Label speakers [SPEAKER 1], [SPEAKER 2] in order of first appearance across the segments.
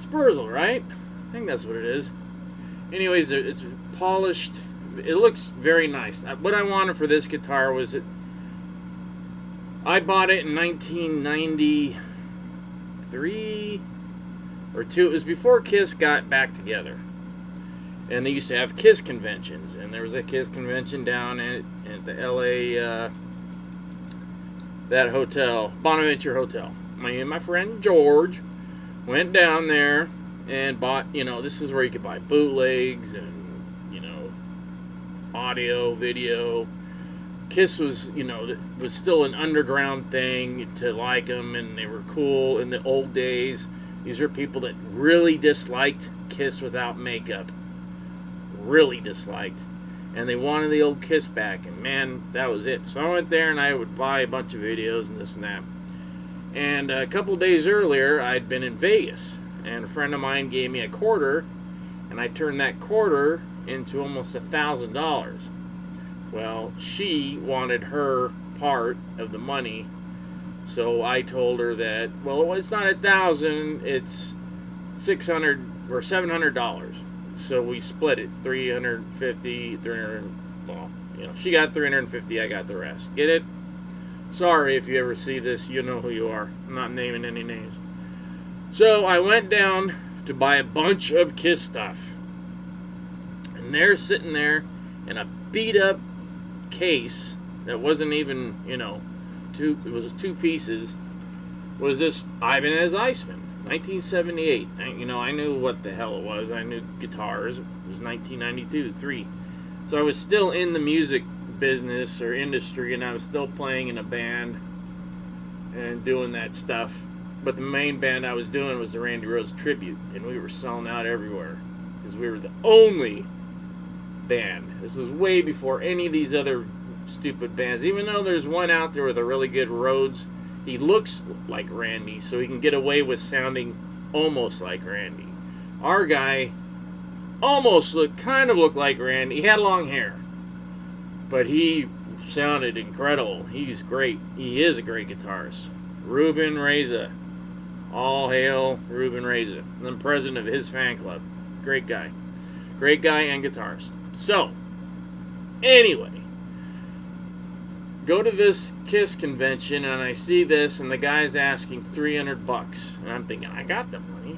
[SPEAKER 1] Spurzle, right? I think that's what it is. Anyways, it's polished. It looks very nice. What I wanted for this guitar was I bought it in 1993 or two. It was before Kiss got back together. And they used to have Kiss conventions. And there was a Kiss convention down at the LA, that hotel, Bonaventure Hotel. Me and my friend George went down there and bought, this is where you could buy bootlegs and, audio, video. Kiss was, was still an underground thing to like them, and they were cool in the old days. These are people that really disliked Kiss without makeup. Really disliked. And they wanted the old Kiss back, and man, that was it. So I went there and I would buy a bunch of videos and this and that. And a couple of days earlier, I'd been in Vegas, and a friend of mine gave me a quarter, and I turned that quarter into almost $1,000. Well, she wanted her part of the money, so I told her that, well, it's not $1,000, it's $600 or $700. So we split it, 350, 300. Well, she got 350, I got the rest. Get it? Sorry if you ever see this, you know who you are. I'm not naming any names. So I went down to buy a bunch of Kiss stuff. And they're sitting there in a beat up case that wasn't even, it was two pieces, was this Ibanez Iceman, 1978. I knew what the hell it was. I knew guitars. It was 1992, 3. So I was still in the music business or industry, and I was still playing in a band and doing that stuff. But the main band I was doing was the Randy Rhoads tribute, and we were selling out everywhere because we were the only band. This was way before any of these other stupid bands. Even though there's one out there with a really good Rhoads, he looks like Randy, so he can get away with sounding almost like Randy. Our guy almost kind of looked like Randy. He had long hair, but he sounded incredible. He's great. He is a great guitarist. Ruben Reza. All hail Ruben Reza. I'm president of his fan club. Great guy. Great guy and guitarist. So, anyway, go to this Kiss convention and I see this and the guy's asking $300. And I'm thinking, I got the money.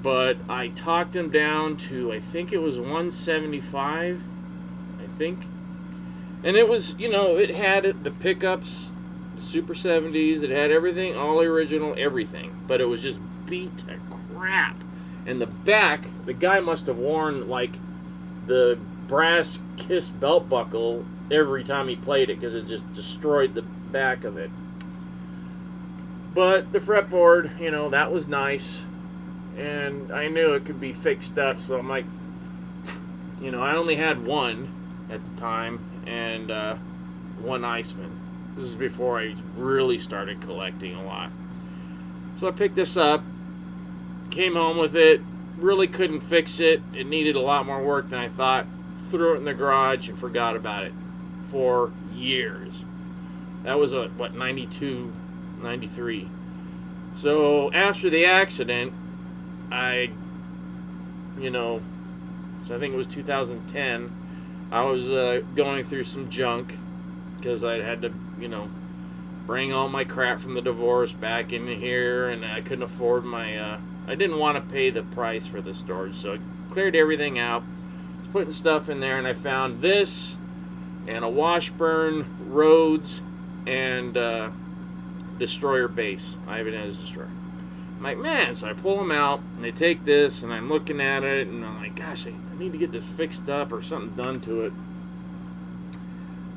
[SPEAKER 1] But I talked him down to, I think it was $175. I think. And it was, it had the pickups, Super 70s, it had everything, all original, everything. But it was just beat to crap. And the back, the guy must have worn, like, the brass Kiss belt buckle every time he played it because it just destroyed the back of it. But the fretboard, that was nice. And I knew it could be fixed up, so I'm like, I only had one at the time, and one Iceman. This is before I really started collecting a lot. So I picked this up, came home with it, really couldn't fix it. It needed a lot more work than I thought. Threw it in the garage and forgot about it for years. That was, 92, 93. So after the accident, so I think it was 2010, I was going through some junk because I had to, bring all my crap from the divorce back in here, and I couldn't afford my, I didn't want to pay the price for the storage, so I cleared everything out, was putting stuff in there, and I found this, and a Washburn Rhodes, and Destroyer bass, Ibanez Destroyer. I'm like, man, so I pull them out, and they take this, and I'm looking at it, and I'm like, gosh, I need to get this fixed up or something done to it.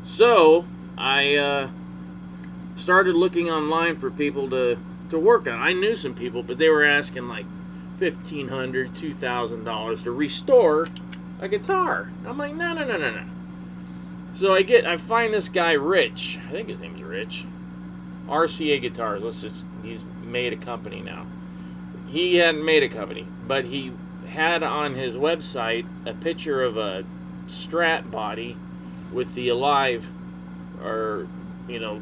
[SPEAKER 1] So, I started looking online for people to work on. I knew some people, but they were asking like $1,500, $2,000 to restore a guitar. I'm like, no. So I find this guy Rich. I think his name's Rich. RCA Guitars. He's made a company now. He hadn't made a company, but he had on his website a picture of a Strat body with the Alive, or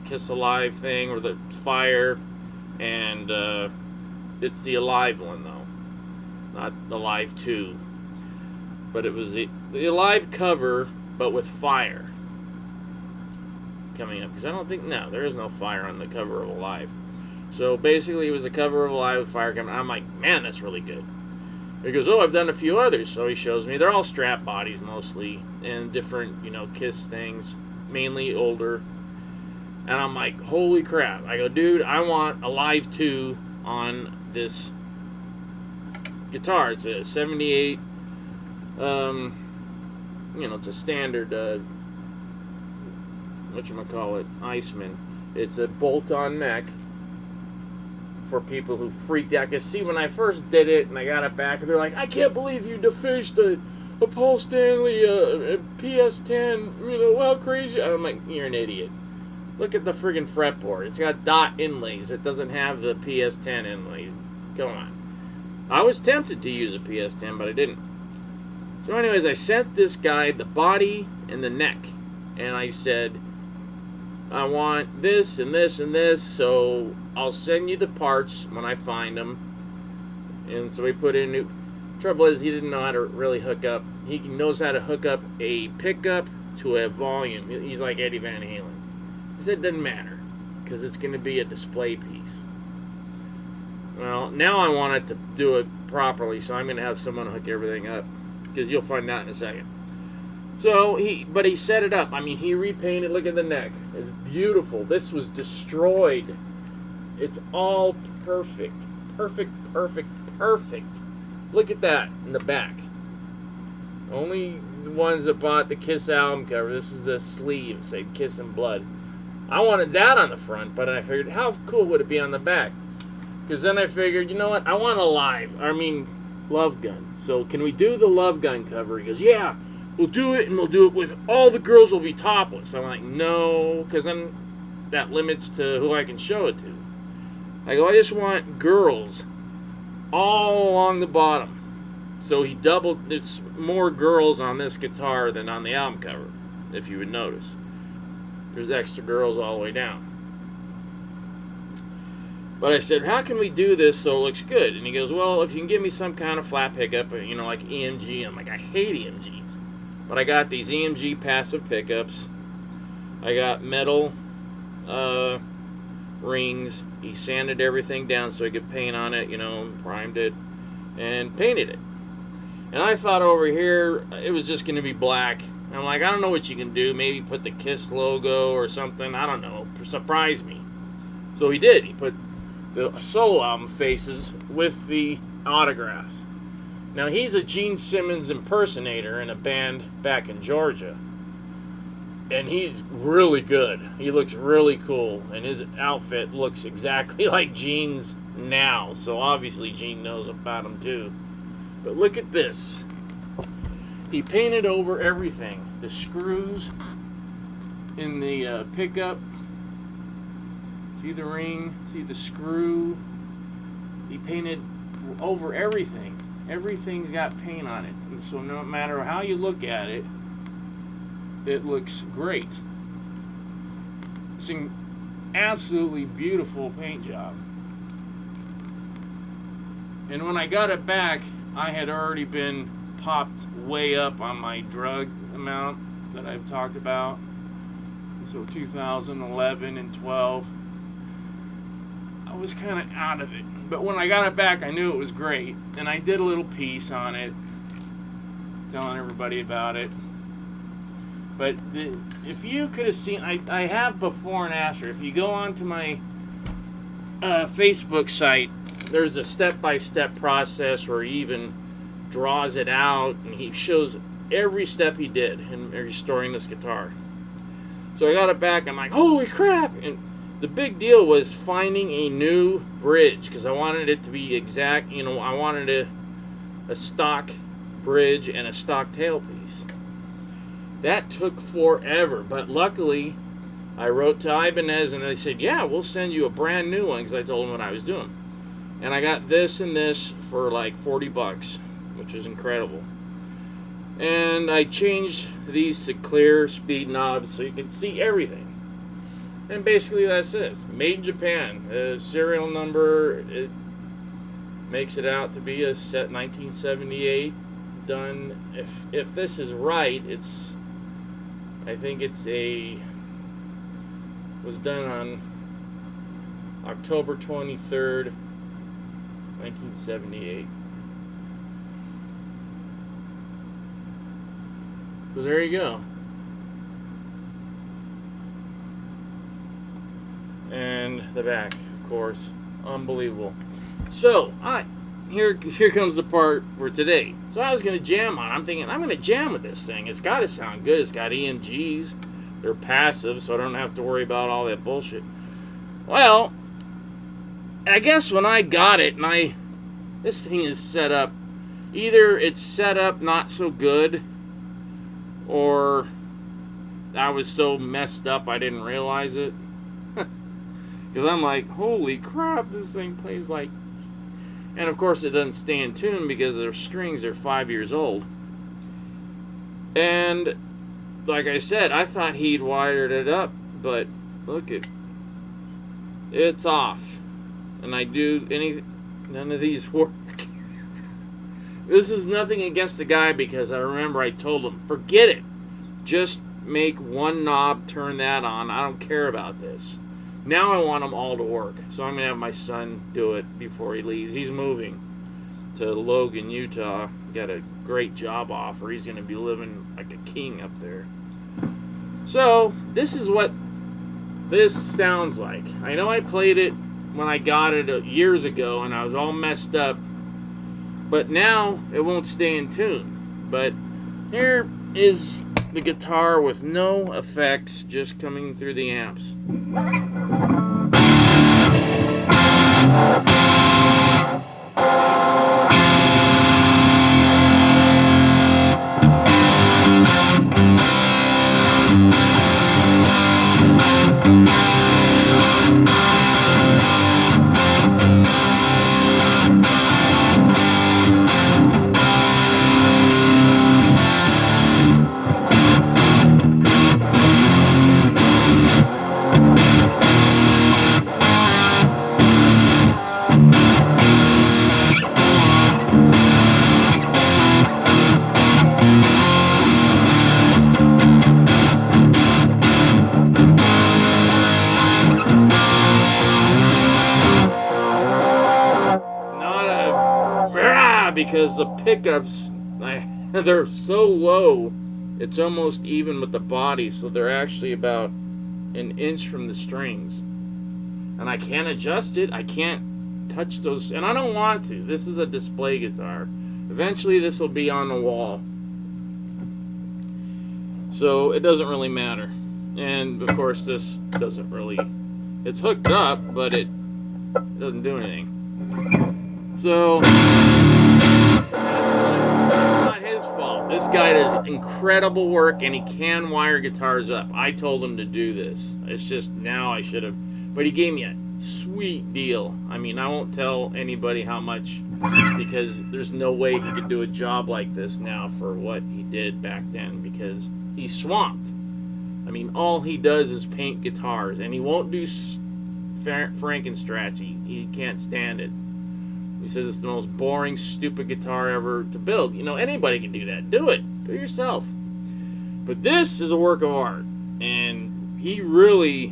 [SPEAKER 1] Kiss Alive thing, or the Fire, and It's the Alive one though, not the Alive 2. But it was the Alive cover, but with fire coming up. Because I don't think, no, there is no fire on the cover of Alive. So basically it was a cover of Alive with fire coming. I'm like, man, that's really good. He goes, oh, I've done a few others. So he shows me. They're all strap bodies mostly, and different, Kiss things, mainly older. And I'm like, holy crap. I go, dude, I want Alive 2 on this guitar. It's a 78, it's a standard, Iceman. It's a bolt-on neck for people who freaked out. Because, see, when I first did it and I got it back, they're like, I can't believe you defaced a Paul Stanley PS10, well, crazy. I'm like, you're an idiot. Look at the friggin' fretboard. It's got dot inlays. It doesn't have the PS10 inlays. Come on. I was tempted to use a PS10, but I didn't. So anyways, I sent this guy the body and the neck. And I said, I want this and this and this, so I'll send you the parts when I find them. And so we put in new. Trouble is, he didn't know how to really hook up. He knows how to hook up a pickup to a volume. He's like Eddie Van Halen. He said it doesn't matter, because it's going to be a display piece. Well, now I want it to do it properly, so I'm going to have someone hook everything up, because you'll find out in a second. So, he set it up. I mean, he repainted. Look at the neck. It's beautiful. This was destroyed. It's all perfect. Perfect, perfect, perfect. Look at that in the back. Only the ones that bought the Kiss album cover. This is the sleeve. It said Kiss and Blood. I wanted that on the front, but I figured, how cool would it be on the back? Because then I figured, you know what? I want Love Gun. So can we do the Love Gun cover? He goes, yeah, we'll do it, and we'll do it with all the girls will be topless. I'm like, no, because then that limits to who I can show it to. I go, I just want girls all along the bottom. So he doubled, there's more girls on this guitar than on the album cover, if you would notice. There's extra girls all the way down. But I said, how can we do this so it looks good? And he goes, well, if you can give me some kind of flat pickup, like EMG. I'm like, I hate EMGs. But I got these EMG passive pickups. I got metal rings. He sanded everything down so he could paint on it, primed it, and painted it. And I thought over here it was just going to be black. And I'm like, I don't know what you can do. Maybe put the Kiss logo or something. I don't know. Surprise me. So he did. He put the solo album faces with the autographs. Now, he's a Gene Simmons impersonator in a band back in Georgia. And he's really good. He looks really cool. And his outfit looks exactly like Gene's now. So obviously Gene knows about him too. But look at this. He painted over everything. The screws in the pickup. See the ring? See the screw? He painted over everything. Everything's got paint on it. And so no matter how you look at it, it looks great. It's an absolutely beautiful paint job. And when I got it back, I had already been popped way up on my drug amount that I've talked about. So 2011 and 12, I was kind of out of it. But when I got it back, I knew it was great. And I did a little piece on it, telling everybody about it. But if you could have seen, I have before and after. If you go onto my Facebook site, there's a step-by-step process where he even draws it out, and he shows every step he did in restoring this guitar. So I got it back, I'm like, holy crap! And the big deal was finding a new bridge, because I wanted it to be exact, I wanted a stock bridge and a stock tailpiece. That took forever, but luckily I wrote to Ibanez and they said, yeah, we'll send you a brand new one, because I told them what I was doing. And I got this and this for like $40, which is incredible. And I changed these to clear speed knobs so you can see everything. And basically that's it. Made in Japan. Serial number, makes it out to be a set 1978 done. If this is right, I think was done on October 23rd, 1978. So there you go. And the back, of course, unbelievable. So here comes the part for today. So I was gonna jam on. I'm thinking I'm gonna jam with this thing. It's got to sound good. It's got EMGs. They're passive, so I don't have to worry about all that bullshit. Well, I guess when I got it and this thing is set up, either it's set up not so good, or I was so messed up I didn't realize it. Because I'm like, holy crap, this thing plays like... And of course it doesn't stay in tune because their strings are 5 years old. And like I said, I thought he'd wired it up, but look it's off. And none of these work. This is nothing against the guy, because I remember I told him, forget it. Just make one knob, turn that on. I don't care about this. Now I want them all to work. So I'm going to have my son do it before he leaves. He's moving to Logan, Utah. Got a great job offer. He's going to be living like a king up there. So this is what this sounds like. I know I played it when I got it years ago and I was all messed up. But now it won't stay in tune. But here is the guitar with no effects, just coming through the amps. Because the pickups, they're so low, it's almost even with the body, so they're actually about an inch from the strings. And I can't adjust it, I can't touch those, and I don't want to. This is a display guitar. Eventually this will be on the wall. So it doesn't really matter. And of course this doesn't really, it's hooked up, but it doesn't do anything. So that's not his fault. This guy does incredible work, and he can wire guitars up. I told him to do this. It's just now I should have, but he gave me a sweet deal. I mean, I won't tell anybody how much, because there's no way he could do a job like this now for what he did back then, because he's swamped. I mean, all he does is paint guitars, and he won't do Frankenstrats. He can't stand it. He says it's the most boring, stupid guitar ever to build. You know, anybody can do that. Do it. Do it yourself. But this is a work of art, and he really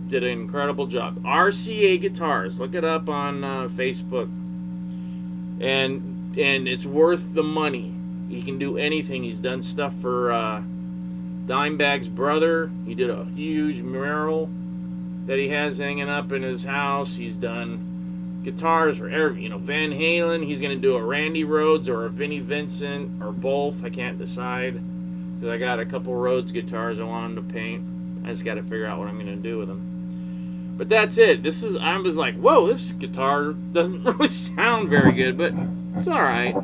[SPEAKER 1] did an incredible job. RCA Guitars. Look it up on Facebook. And it's worth the money. He can do anything. He's done stuff for Dimebag's brother. He did a huge mural that he has hanging up in his house. He's done guitars for Van Halen. He's going to do a Randy Rhoads or a Vinnie Vincent or both. I can't decide, because I got a couple Rhoads guitars I want him to paint. I just got to figure out what I'm going to do with them. But that's it. I was like, whoa, this guitar doesn't really sound very good, but it's all right.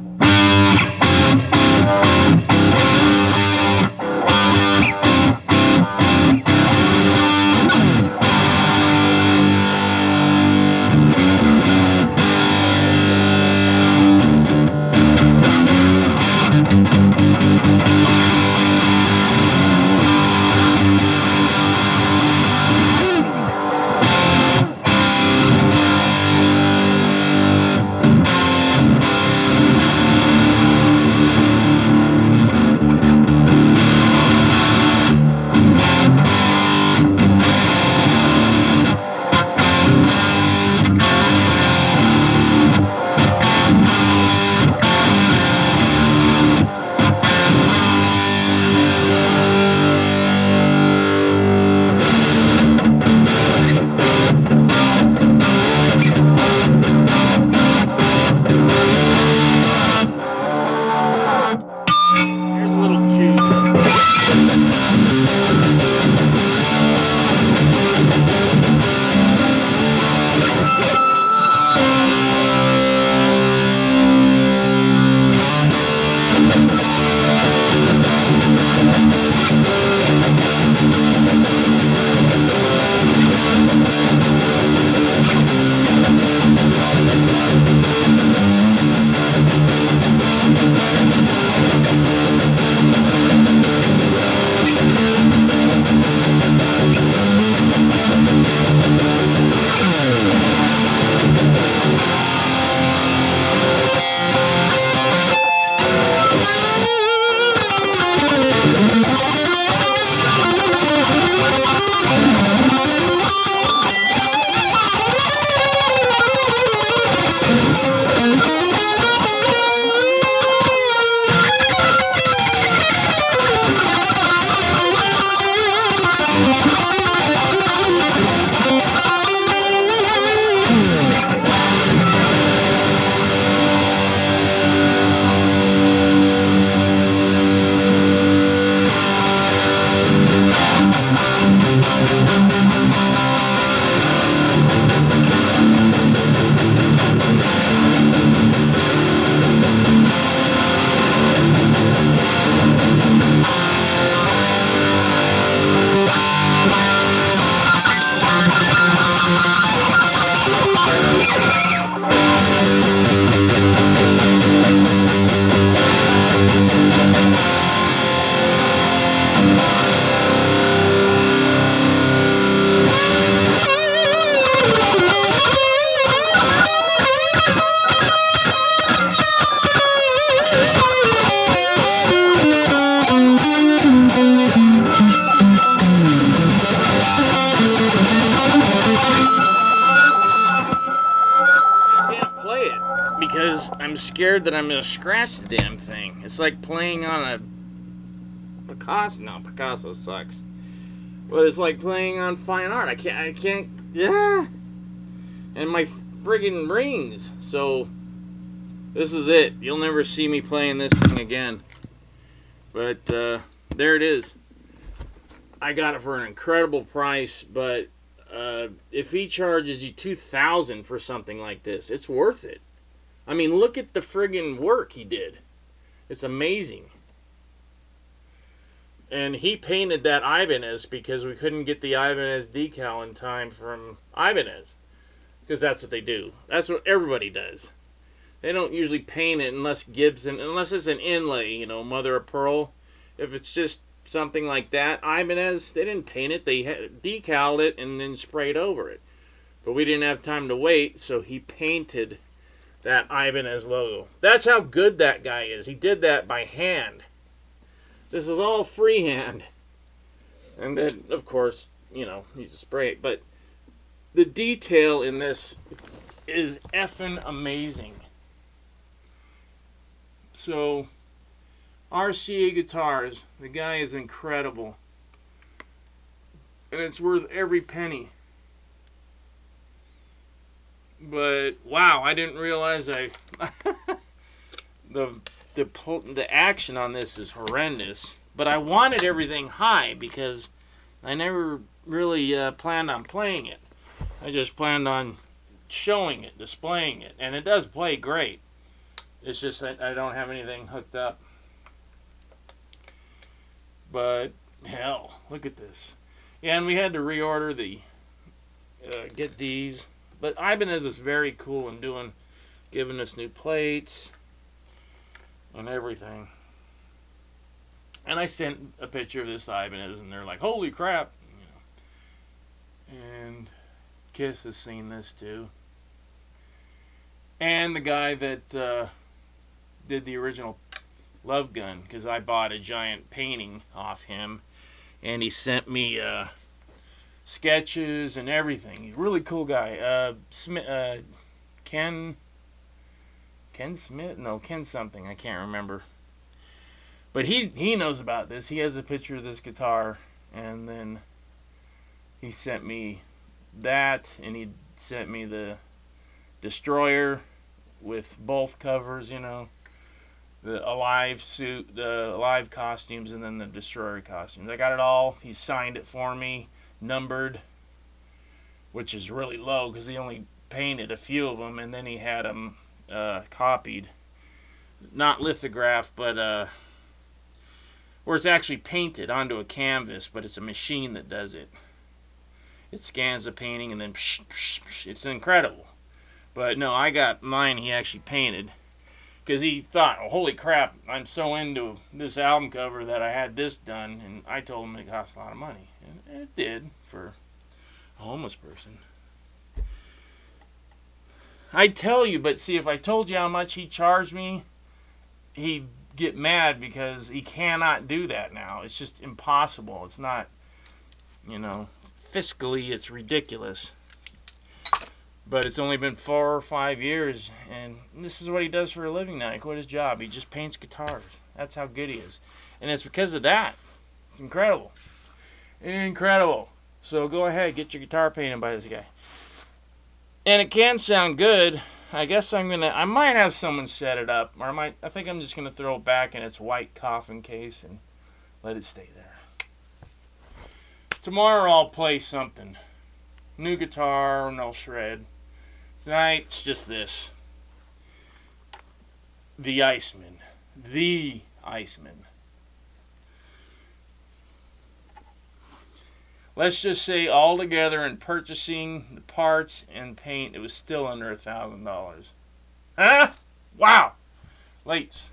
[SPEAKER 1] I'm scared that I'm going to scratch the damn thing. It's like playing on a Picasso. No, Picasso sucks. But it's like playing on fine art. I can't, yeah. And my friggin' rings. So, this is it. You'll never see me playing this thing again. But, there it is. I got it for an incredible price, but if he charges you $2,000 for something like this, it's worth it. I mean, look at the friggin' work he did. It's amazing. And he painted that Ibanez because we couldn't get the Ibanez decal in time from Ibanez. Because that's what they do. That's what everybody does. They don't usually paint it unless it's an inlay, mother of pearl. If it's just something like that, Ibanez, they didn't paint it. They decaled it and then sprayed over it. But we didn't have time to wait, so he painted that Ibanez logo. That's how good that guy is. He did that by hand. This is all freehand. And then, of course, he's a spray. But the detail in this is effing amazing. So, RCA Guitars, the guy is incredible. And it's worth every penny. But, wow, I didn't realize the action on this is horrendous. But I wanted everything high because I never really planned on playing it. I just planned on showing it, displaying it. And it does play great. It's just that I don't have anything hooked up. But, hell, look at this. Yeah, and we had to reorder get these. But Ibanez is very cool in giving us new plates and everything. And I sent a picture of this Ibanez, and they're like, holy crap. And Kiss has seen this too. And the guy that did the original Love Gun, because I bought a giant painting off him, and he sent me sketches and everything. He's a really cool guy. Ken Smith? No, Ken something. I can't remember. But he knows about this. He has a picture of this guitar, and then he sent me that, and he sent me the Destroyer with both covers, the Alive suit, the Alive costumes, and then the Destroyer costumes. I got it all. He signed it for me, numbered, which is really low because he only painted a few of them, and then he had them copied. Not lithographed, but where it's actually painted onto a canvas, but it's a machine that does it. It scans the painting and then it's incredible. But no, I got mine he actually painted. Because he thought, oh, holy crap, I'm so into this album cover that I had this done. And I told him it cost a lot of money. And it did for a homeless person. I'd tell you, but see, if I told you how much he charged me, he'd get mad because he cannot do that now. It's just impossible. It's not, fiscally it's ridiculous. But it's only been 4 or 5 years, and this is what he does for a living now. He quit his job. He just paints guitars. That's how good he is. And it's because of that. It's incredible. Incredible. So go ahead, get your guitar painted by this guy. And it can sound good. I guess I might have someone set it up, or I think I'm just gonna throw it back in its white coffin case and let it stay there. Tomorrow I'll play something. New guitar, and I'll shred. Tonight, it's just this. The Iceman. The Iceman. Let's just say all together in purchasing the parts and paint, it was still under $1,000. Huh? Wow. Lates.